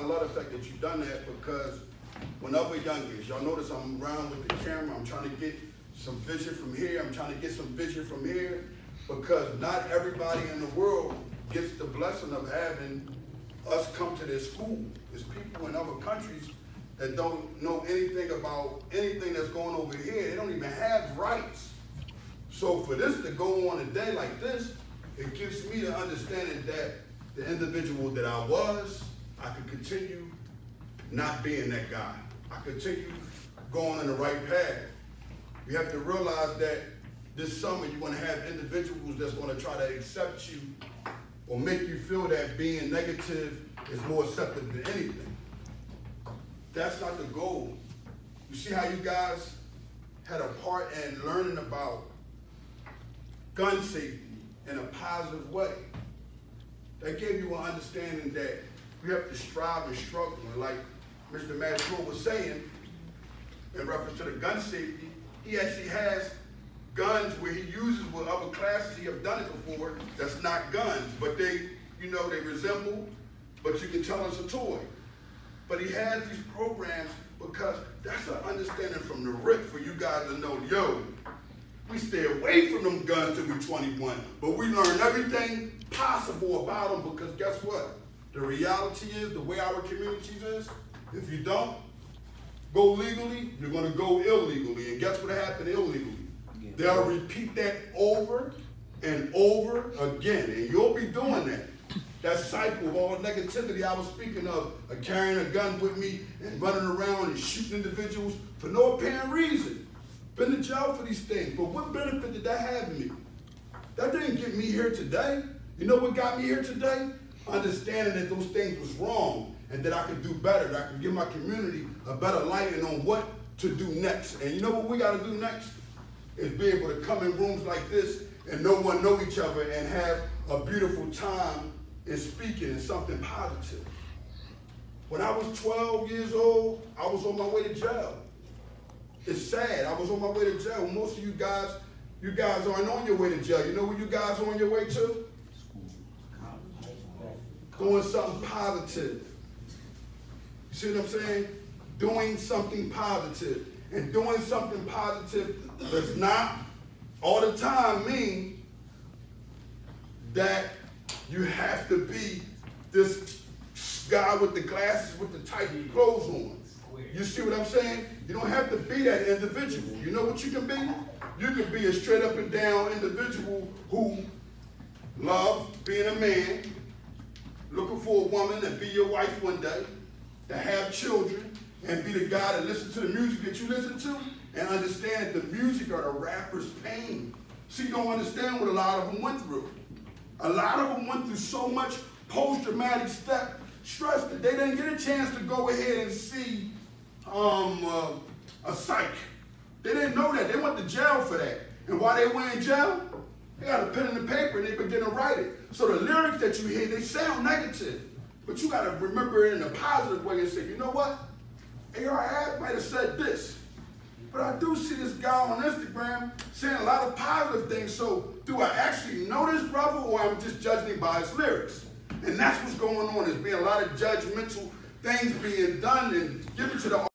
love the fact that you've done that, because whenever youngins, y'all notice I'm around with the camera, I'm trying to get some vision from here, I'm trying to get some vision from here, because not everybody in the world gets the blessing of having us come to this school. There's people in other countries that don't know anything about anything that's going over here. They don't even have rights. So for this to go on a day like this, it gives me the understanding that the individual that I was, I could continue not being that guy. I continue going in the right path. You have to realize that this summer you're going to have individuals that's going to try to accept you or make you feel that being negative is more accepted than anything. That's not the goal. You see how you guys had a part in learning about gun safety in a positive way. That gave you an understanding that you have to strive and struggle. And like Mr. Maxwell was saying, in reference to the gun safety, he actually has guns where he uses with other classes he have done it before that's not guns, but they, you know, they resemble, but you can tell it's a toy. But he has these programs because that's an understanding from the rip for you guys to know, yo, we stay away from them guns till we're 21, but we learn everything possible about them, because guess what? The reality is, the way our communities is, if you don't go legally, you're going to go illegally. And guess what happened illegally? They'll repeat that over and over again, and you'll be doing that. That cycle of all negativity I was speaking of carrying a gun with me and running around and shooting individuals for no apparent reason. Been to jail for these things, but what benefit did that have me? That didn't get me here today. You know what got me here today? Understanding that those things was wrong and that I could do better, that I could give my community a better lighting on what to do next. And you know what we got to do next? Is be able to come in rooms like this and no one know each other and have a beautiful time in speaking in something positive. When I was 12 years old, I was on my way to jail. It's sad, I was on my way to jail. Most of you guys aren't on your way to jail. You know where you guys are on your way to? Doing something positive. You see what I'm saying? Doing something positive. And doing something positive does not all the time mean that you have to be this guy with the glasses with the tight clothes on. You see what I'm saying? You don't have to be that individual. You know what you can be? You can be a straight up and down individual who loves being a man, looking for a woman and be your wife one day, to have children, and be the guy that listens to the music that you listen to, and understand the music or the rapper's pain. See, you don't understand what a lot of them went through. A lot of them went through so much post-traumatic stress that they didn't get a chance to go ahead and see a psych. They didn't know that. They went to jail for that. And while they were in jail, they got a pen and a paper and they begin to write it. So the lyrics that you hear, they sound negative. But you got to remember it in a positive way and say, you know what? AR might have said this. But I do see this guy on Instagram saying a lot of positive things. So do I actually know this brother, or I'm just judging him by his lyrics? And that's what's going on. There's been a lot of judgmental things being done and given to the